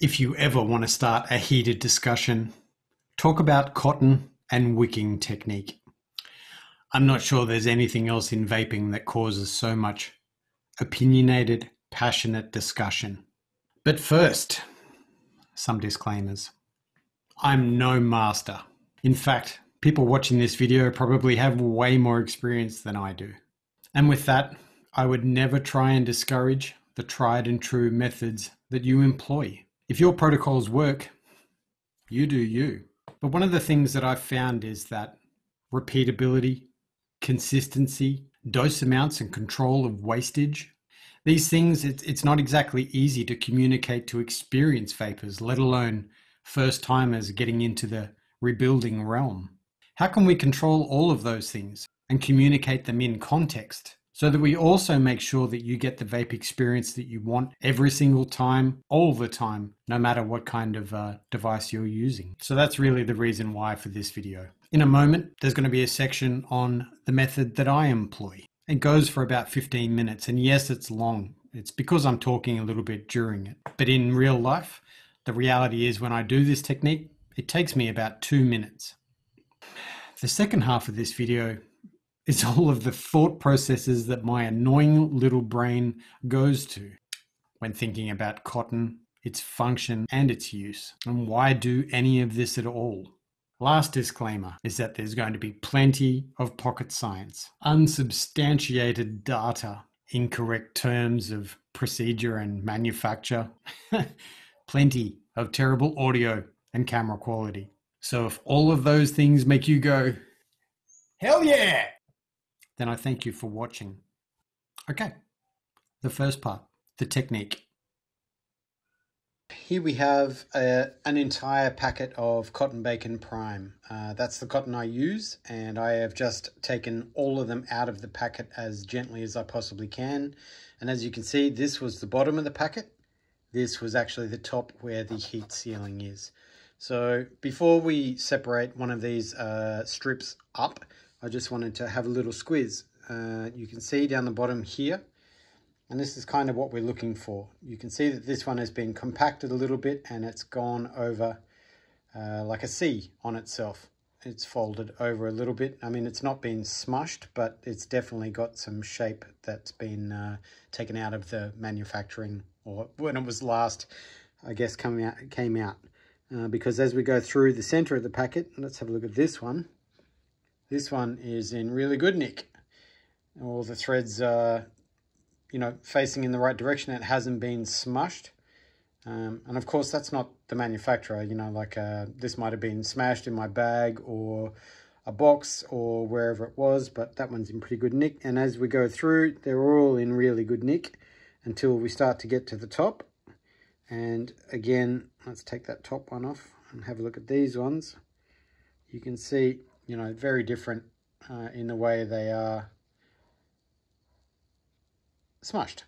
If you ever want to start a heated discussion, talk about cotton and wicking technique. I'm not sure there's anything else in vaping that causes so much opinionated, passionate discussion. But first, some disclaimers. I'm no master. In fact, people watching this video probably have way more experience than I do. And with that, I would never try and discourage the tried and true methods that you employ. If your protocols work, you do you. But one of the things that I've found is that repeatability, consistency, dose amounts and control of wastage, these things, it's not exactly easy to communicate to experienced vapors, let alone first timers getting into the rebuilding realm. How can we control all of those things and communicate them in context so that we also make sure that you get the vape experience that you want every single time, all the time, no matter what kind of device you're using? So that's really the reason why for this video. In a moment, there's going to be a section on the method that I employ. It goes for about 15 minutes, and yes, it's long. It's because I'm talking a little bit during it. But in real life, the reality is when I do this technique, it takes me about 2 minutes. The second half of this video is all of the thought processes that my annoying little brain goes to when thinking about cotton, its function and its use, and why do any of this at all. Last disclaimer is that there's going to be plenty of pocket science, unsubstantiated data, incorrect terms of procedure and manufacture, plenty of terrible audio and camera quality. So if all of those things make you go, hell yeah, then I thank you for watching. Okay, the first part, the technique. Here we have an entire packet of cotton bacon prime. That's the cotton I use, and I have just taken all of them out of the packet as gently as I possibly can. And as you can see, this was the bottom of the packet. This was actually the top where the heat sealing is. So before we separate one of these strips up, I just wanted to have a little squeeze. You can see down the bottom here, and this is kind of what we're looking for. You can see that this one has been compacted a little bit and it's gone over like a C on itself. It's folded over a little bit. I mean, it's not been smushed, but it's definitely got some shape that's been taken out of the manufacturing, or when it was last, I guess, came out. Because as we go through the center of the packet, let's have a look at this one. This one is in really good nick. All the threads are, facing in the right direction. It hasn't been smushed. And of course, that's not the manufacturer. This might have been smashed in my bag or a box or wherever it was, but that one's in pretty good nick. And as we go through, they're all in really good nick until we start to get to the top. And again, let's take that top one off and have a look at these ones. You can see, very different in the way they are smushed.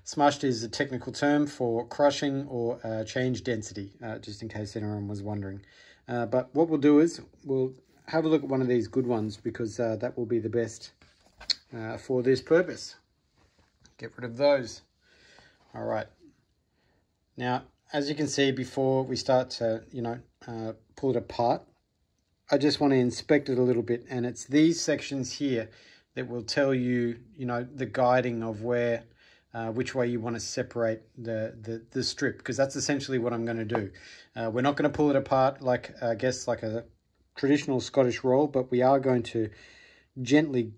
Smushed is a technical term for crushing or change density, just in case anyone was wondering. But what we'll do is we'll have a look at one of these good ones, because that will be the best for this purpose. Get rid of those. All right. Now, as you can see, before we start to, pull it apart, I just want to inspect it a little bit. And it's these sections here that will tell you, the guiding of where, which way you want to separate the strip, because that's essentially what I'm going to do. We're not going to pull it apart like, I guess, like a traditional Scottish roll, but we are going to gently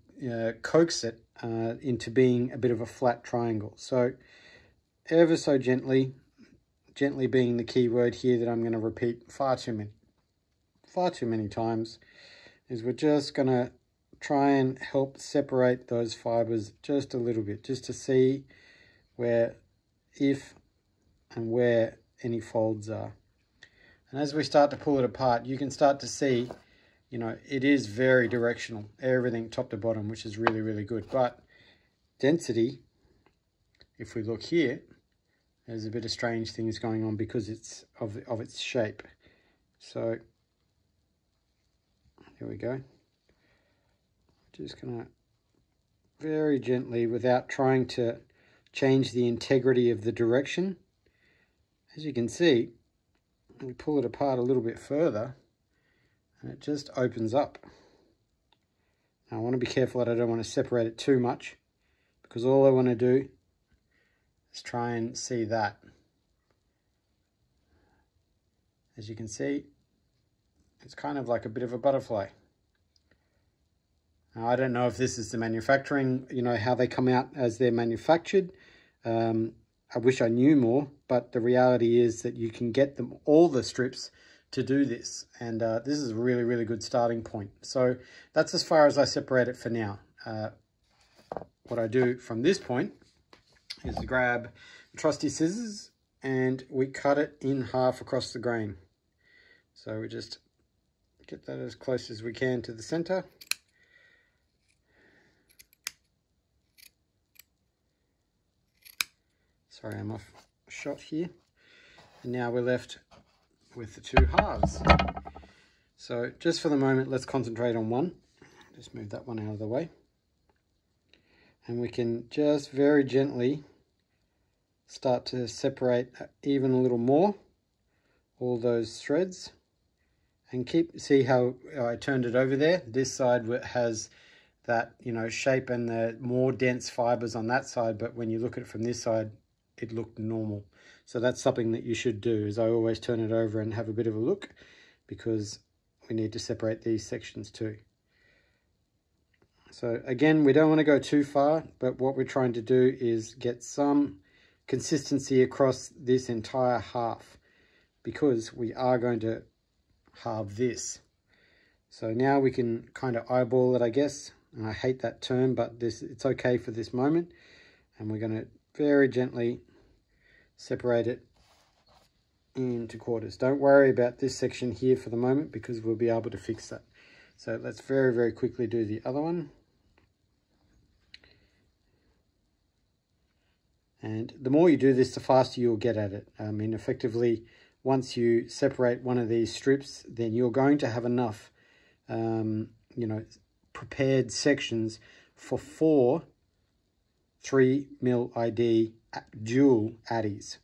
coax it into being a bit of a flat triangle. So ever so gently being the key word here that I'm going to repeat far too many times, is we're just going to try and help separate those fibers just a little bit, just to see where, if and where any folds are. And as we start to pull it apart, you can start to see, it is very directional, everything top to bottom, which is really, really good. But density, if we look here, there's a bit of strange things going on because it's of its shape. So here we go. Just gonna very gently, without trying to change the integrity of the direction, As you can see, we pull it apart a little bit further and it just opens up. Now I want to be careful that I don't want to separate it too much, because all I want to do is try and see that. As you can see, it's kind of like a bit of a butterfly. Now, I don't know if this is the manufacturing, how they come out as they're manufactured. I wish I knew more, but the reality is that you can get them, all the strips, to do this. And this is a really, really good starting point. So that's as far as I separate it for now. What I do from this point is grab trusty scissors and we cut it in half across the grain. So we just get that as close as we can to the center. Sorry, I'm off shot here. And now we're left with the two halves. So just for the moment, let's concentrate on one. Just move that one out of the way. And we can just very gently start to separate even a little more all those threads. And see how I turned it over there? This side has that, shape and the more dense fibers on that side, but when you look at it from this side, it looked normal. So that's something that you should do, is I always turn it over and have a bit of a look, because we need to separate these sections too. So again, we don't want to go too far, but what we're trying to do is get some consistency across this entire half, because we are going to halve this. So now we can kind of eyeball it, I guess. And I hate that term, but it's okay for this moment. And we're going to very gently separate it into quarters. Don't worry about this section here for the moment, because we'll be able to fix that. So let's very, very quickly do the other one. And the more you do this, the faster you'll get at it. I mean, effectively, once you separate one of these strips, then you're going to have enough, prepared sections for 4 3mm ID dual addies.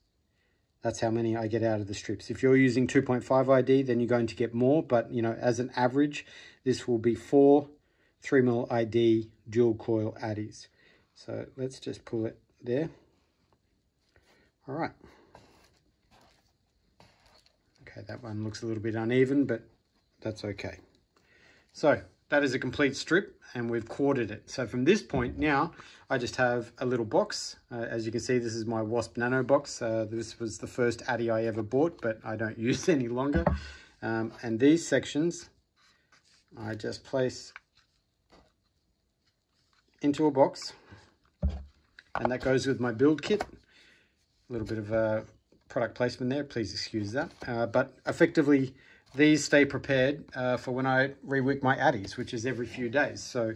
That's how many I get out of the strips. If you're using 2.5 ID, then you're going to get more, but as an average, this will be 4 3mm ID dual coil addies. So let's just pull it there. All right. Okay, that one looks a little bit uneven, but that's okay. So that is a complete strip, and we've quartered it. So from this point now, I just have a little box. As you can see, this is my Wasp Nano box. This was the first Addy I ever bought, but I don't use any longer. And these sections, I just place into a box, and that goes with my build kit. A little bit of product placement there, please excuse that. But effectively, these stay prepared for when I rewick my addies, which is every few days. So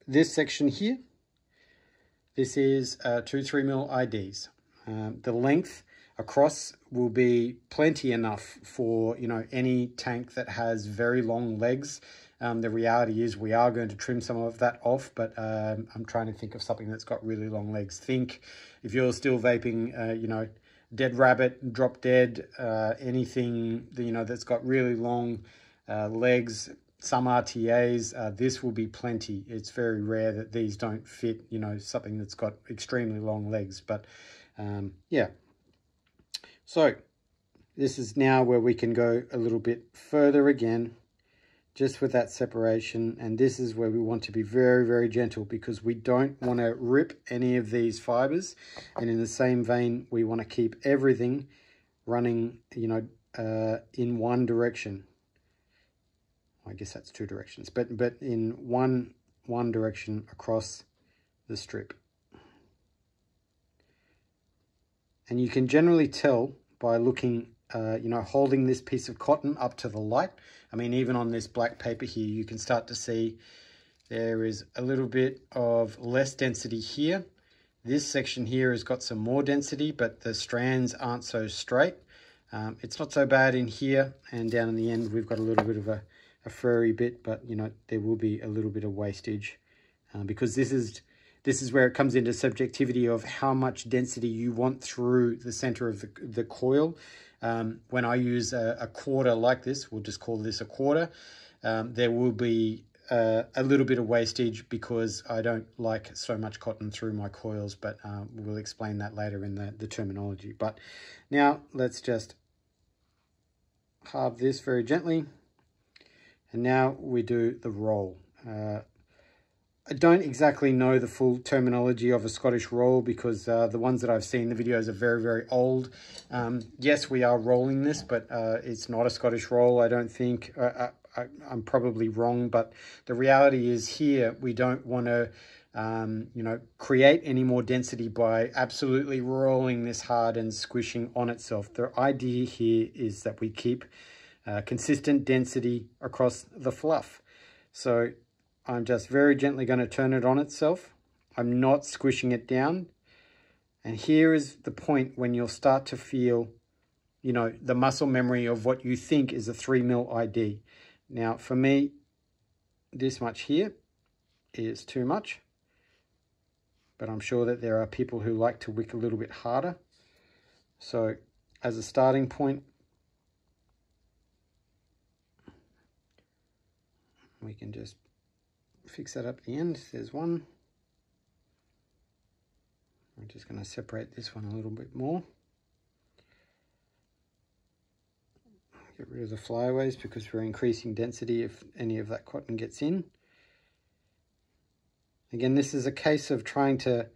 this section here, this is 2 3mm IDs. The length across will be plenty enough for any tank that has very long legs. The reality is we are going to trim some of that off, but I'm trying to think of something that's got really long legs. Think if you're still vaping, dead rabbit, drop dead, anything that's got really long legs, some RTAs, this will be plenty. It's very rare that these don't fit something that's got extremely long legs, but yeah. So this is now where we can go a little bit further again, just with that separation. And this is where we want to be very, very gentle, because we don't want to rip any of these fibers. And in the same vein, we want to keep everything running, in one direction. I guess that's 2 directions, but in one direction across the strip. And you can generally tell by looking, holding this piece of cotton up to the light. I mean, even on this black paper here, you can start to see there is a little bit of less density here. This section here has got some more density, but the strands aren't so straight. It's not so bad in here, and down in the end, we've got a little bit of a furry bit, but there will be a little bit of wastage because this is this is where it comes into subjectivity of how much density you want through the center of the coil. When I use a quarter like this, we'll just call this a quarter, there will be a little bit of wastage because I don't like so much cotton through my coils, but we'll explain that later in the terminology. But now let's just halve this very gently, and now we do the roll. I don't exactly know the full terminology of a Scottish roll because the ones that I've seen, the videos are very, very old. Yes, we are rolling this, but it's not a Scottish roll, I don't think. I'm probably wrong, but the reality is here we don't want to create any more density by absolutely rolling this hard and squishing on itself. The idea here is that we keep consistent density across the fluff. So I'm just very gently going to turn it on itself. I'm not squishing it down. And here is the point when you'll start to feel, the muscle memory of what you think is a 3mm ID. Now, for me, this much here is too much. But I'm sure that there are people who like to wick a little bit harder. So, as a starting point, we can just fix that up at the end. There's one. I'm just going to separate this one a little bit more. Get rid of the flyaways because we're increasing density if any of that cotton gets in. Again, this is a case of trying to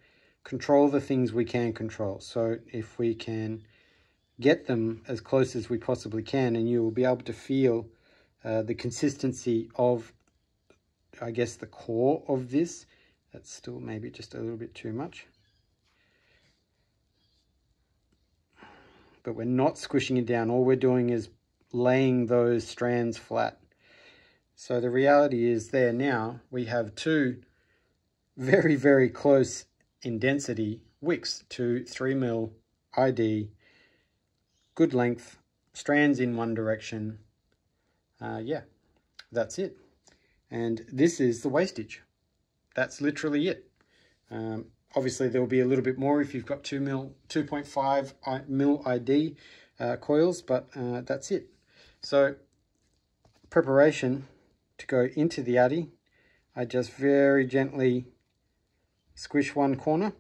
control the things we can control. So if we can get them as close as we possibly can, and you will be able to feel the consistency of, I guess, the core of this. That's still maybe just a little bit too much. But we're not squishing it down. All we're doing is laying those strands flat. So the reality is there now we have two very, very close in density wicks to 3mm ID, good length, strands in one direction. Yeah, that's it. And this is the wastage. That's literally it. Obviously, there will be a little bit more if you've got 2.5mm ID coils, but that's it. So, preparation to go into the addy. I just very gently squish one corner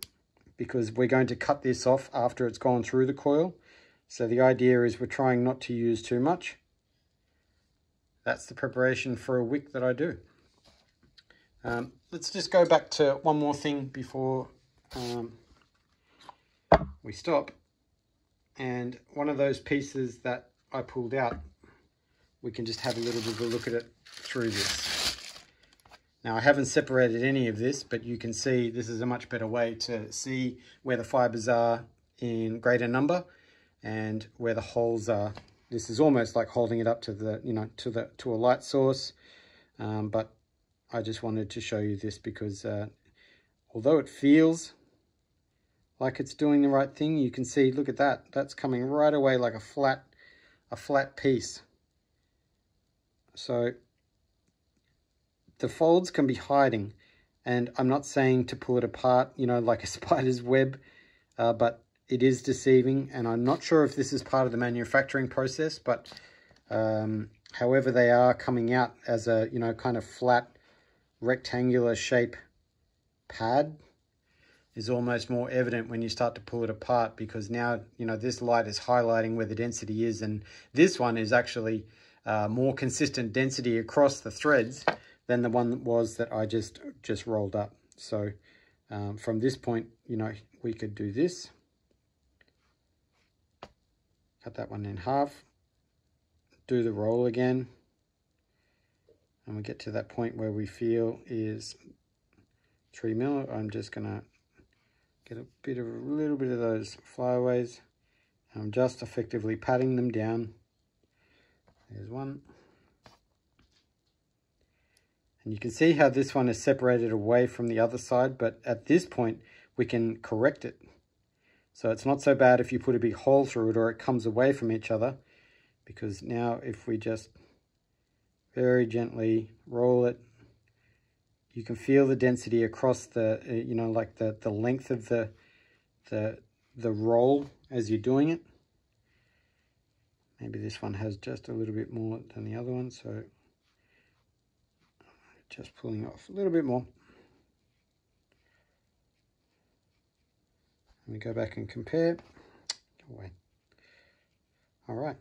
because we're going to cut this off after it's gone through the coil. So the idea is we're trying not to use too much. That's the preparation for a wick that I do. Let's just go back to one more thing before we stop. And one of those pieces that I pulled out, we can just have a little bit of a look at it through this. Now, I haven't separated any of this, but you can see this is a much better way to see where the fibers are in greater number and where the holes are. This is almost like holding it up to the, to a light source, but I just wanted to show you this because although it feels like it's doing the right thing, you can see, look at that. That's coming right away like a flat piece. So the folds can be hiding, and I'm not saying to pull it apart, like a spider's web, but it is deceiving, and I'm not sure if this is part of the manufacturing process, but however they are coming out as a, kind of flat rectangular shape pad is almost more evident when you start to pull it apart, because now, this light is highlighting where the density is, and this one is actually more consistent density across the threads than the one was that I just rolled up. So from this point, we could do this. Cut that one in half. Do the roll again. And we get to that point where we feel is 3mm. I'm just going to get a little bit of those flyaways. I'm just effectively patting them down. There's one. And you can see how this one is separated away from the other side, but at this point we can correct it. So it's not so bad if you put a big hole through it or it comes away from each other, because now if we just very gently roll it, You can feel the density across the, you know, like the length of the roll as you're doing it. Maybe this one has just a little bit more than the other one, so just pulling off a little bit more. Let me go back and compare. Go away. All right.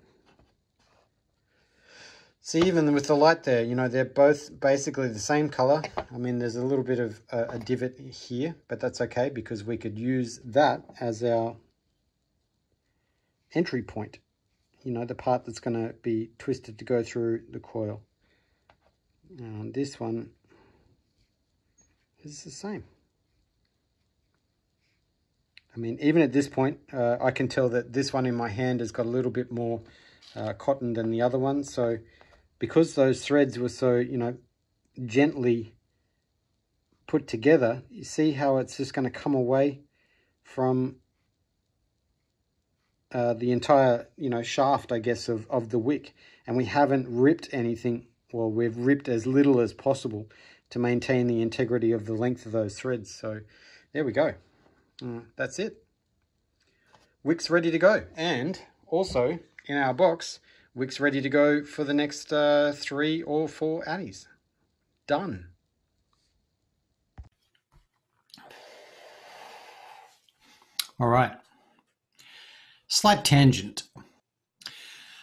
See, even with the light there, you know, they're both basically the same color. I mean, there's a little bit of a divot here, but that's okay because we could use that as our entry point. You know, the part that's going to be twisted to go through the coil. This one is the same. I mean, even at this point, I can tell that this one in my hand has got a little bit more cotton than the other one. So because those threads were so, you know, gently put together, you see how it's just going to come away from the entire, you know, shaft, I guess, of the wick. And we haven't ripped anything. Well, we've ripped as little as possible to maintain the integrity of the length of those threads. So there we go. That's it. Wick's ready to go. And also in our box, wick's ready to go for the next 3 or 4 addies. Done. All right. Slight tangent.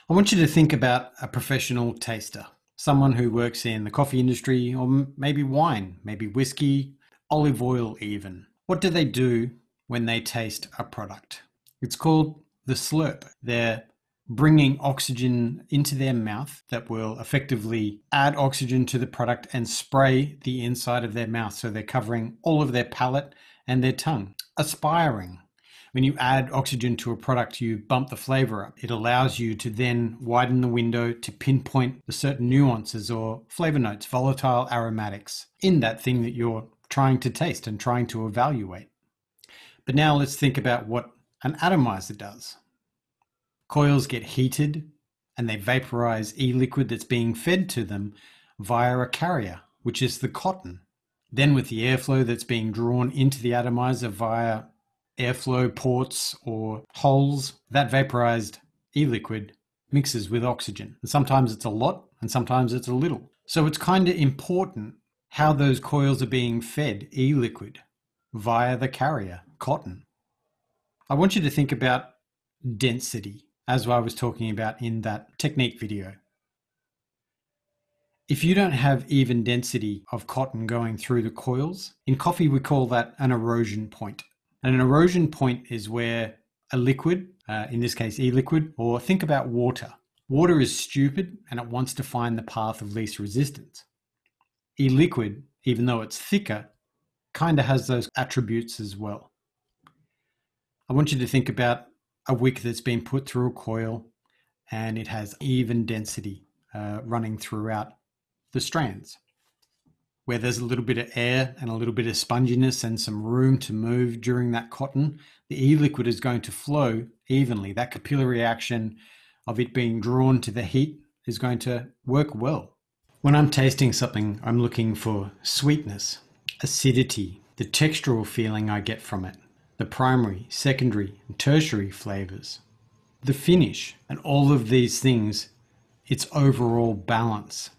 I want you to think about a professional taster, someone who works in the coffee industry, or maybe wine, maybe whiskey, olive oil even. What do they do when they taste a product? It's called the slurp. They're bringing oxygen into their mouth that will effectively add oxygen to the product and spray the inside of their mouth. So they're covering all of their palate and their tongue. Aspiring. When you add oxygen to a product, you bump the flavor up. It allows you to then widen the window to pinpoint the certain nuances or flavor notes, volatile aromatics in that thing that you're trying to taste and trying to evaluate. But now let's think about what an atomizer does. Coils get heated and they vaporize e-liquid that's being fed to them via a carrier, which is the cotton. Then with the airflow that's being drawn into the atomizer via airflow ports or holes, that vaporized e-liquid mixes with oxygen. And sometimes it's a lot and sometimes it's a little. So it's kind of important how those coils are being fed e-liquid via the carrier, cotton. I want you to think about density, as I was talking about in that technique video. If you don't have even density of cotton going through the coils, in coffee we call that an erosion point. And an erosion point is where a liquid, in this case e-liquid, or think about water. Water is stupid and it wants to find the path of least resistance. E-liquid, even though it's thicker, kind of has those attributes as well. I want you to think about a wick that's been put through a coil and it has even density running throughout the strands. Where there's a little bit of air and a little bit of sponginess and some room to move during that cotton, the e-liquid is going to flow evenly. That capillary action of it being drawn to the heat is going to work well. When I'm tasting something, I'm looking for sweetness, acidity, the textural feeling I get from it, the primary, secondary, and tertiary flavors, the finish, and all of these things, its overall balance.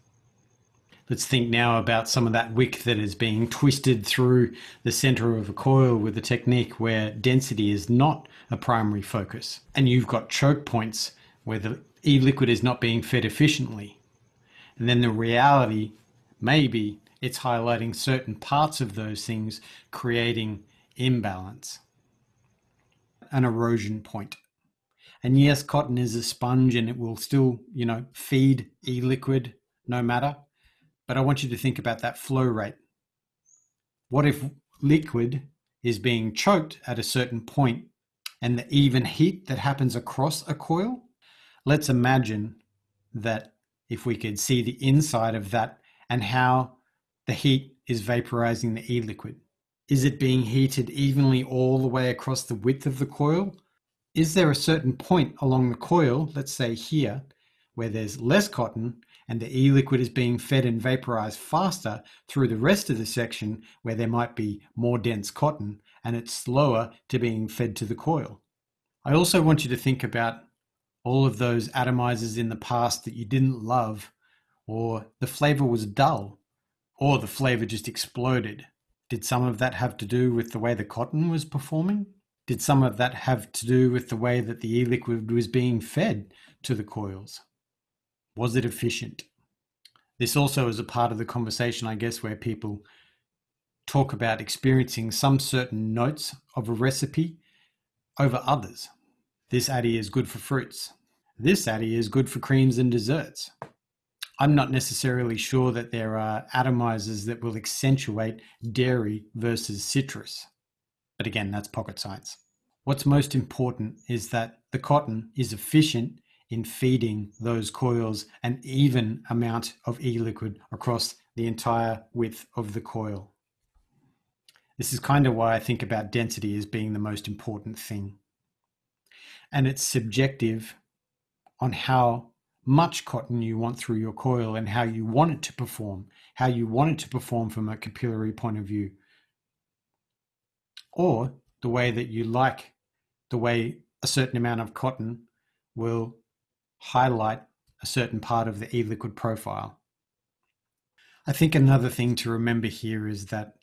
Let's think now about some of that wick that is being twisted through the center of a coil with a technique where density is not a primary focus. And you've got choke points where the e-liquid is not being fed efficiently. And then the reality, maybe it's highlighting certain parts of those things, creating imbalance. An erosion point. And yes, cotton is a sponge and it will still, feed e-liquid no matter. But I want you to think about that flow rate. What if liquid is being choked at a certain point and the even heat that happens across a coil? Let's imagine that if we could see the inside of that and how the heat is vaporizing the e-liquid. Is it being heated evenly all the way across the width of the coil? Is there a certain point along the coil, let's say here, where there's less cotton and the e-liquid is being fed and vaporized faster through the rest of the section where there might be more dense cotton, and it's slower to being fed to the coil. I also want you to think about all of those atomizers in the past that you didn't love, or the flavor was dull, or the flavor just exploded. Did some of that have to do with the way the cotton was performing? Did some of that have to do with the way that the e-liquid was being fed to the coils? Was it efficient? This also is a part of the conversation, I guess, where people talk about experiencing some certain notes of a recipe over others. This addy is good for fruits. This addy is good for creams and desserts. I'm not necessarily sure that there are atomizers that will accentuate dairy versus citrus. But again, that's pocket science. What's most important is that the cotton is efficient in feeding those coils an even amount of e-liquid across the entire width of the coil. This is kind of why I think about density as being the most important thing. And it's subjective on how much cotton you want through your coil and how you want it to perform, from a capillary point of view, or the way that you like the way a certain amount of cotton will highlight a certain part of the e-liquid profile. I think another thing to remember here is that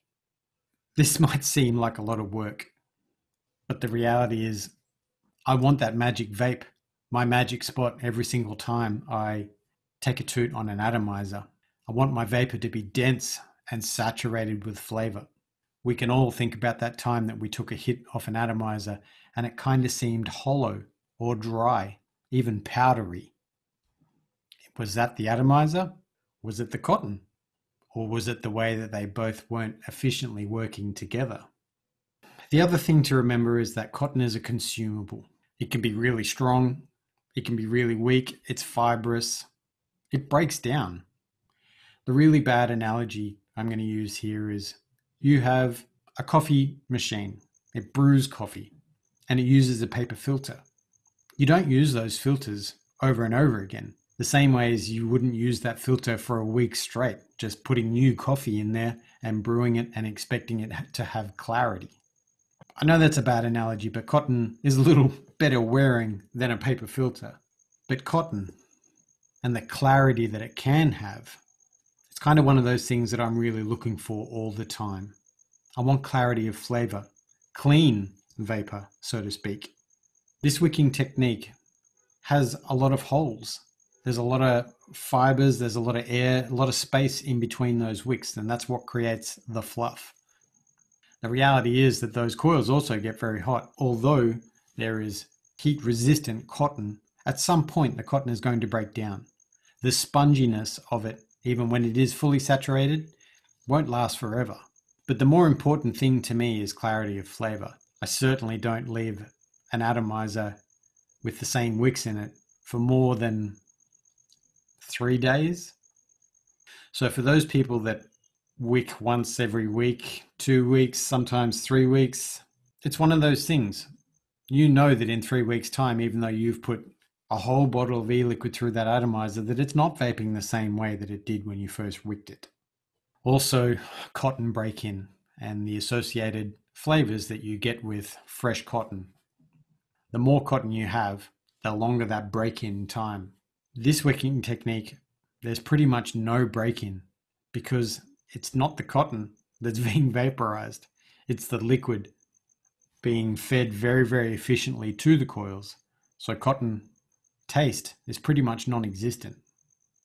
this might seem like a lot of work, but the reality is I want that magic vape, my magic spot every single time I take a toot on an atomizer. I want my vapor to be dense and saturated with flavor. We can all think about that time that we took a hit off an atomizer and it kind of seemed hollow or dry, even powdery. Was that the atomizer? Was it the cotton? Or was it the way that they both weren't efficiently working together? The other thing to remember is that cotton is a consumable. It can be really strong. It can be really weak. It's fibrous. It breaks down. The really bad analogy I'm going to use here is you have a coffee machine. It brews coffee and it uses a paper filter. You don't use those filters over and over again, the same way as you wouldn't use that filter for a week straight, just putting new coffee in there and brewing it and expecting it to have clarity. I know that's a bad analogy, but cotton is a little better wearing than a paper filter. But cotton and the clarity that it can have, it's kind of one of those things that I'm really looking for all the time. I want clarity of flavor, clean vapor, so to speak. This wicking technique has a lot of holes. There's a lot of fibers, there's a lot of air, a lot of space in between those wicks, and that's what creates the fluff. The reality is that those coils also get very hot. Although there is heat-resistant cotton, at some point the cotton is going to break down. The sponginess of it, even when it is fully saturated, won't last forever. But the more important thing to me is clarity of flavor. I certainly don't leave an atomizer with the same wicks in it for more than 3 days. So for those people that wick once every week, 2 weeks, sometimes 3 weeks, it's one of those things. You know that in 3 weeks' time, even though you've put a whole bottle of e-liquid through that atomizer, that it's not vaping the same way that it did when you first wicked it. Also, cotton break-in and the associated flavors that you get with fresh cotton. The more cotton you have, the longer that break-in time. This wicking technique, there's pretty much no break-in because it's not the cotton that's being vaporized. It's the liquid being fed very, very efficiently to the coils. So cotton taste is pretty much non-existent.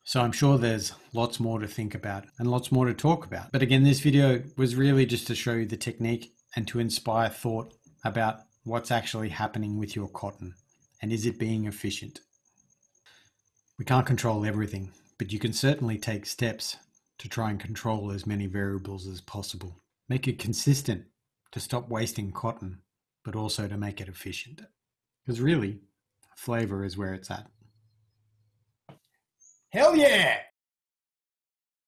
So I'm sure there's lots more to think about and lots more to talk about. But again, this video was really just to show you the technique and to inspire thought about what's actually happening with your cotton and is it being efficient. We can't control everything, but you can certainly take steps to try and control as many variables as possible. Make it consistent to stop wasting cotton, but also to make it efficient. Because really, flavor is where it's at. Hell yeah!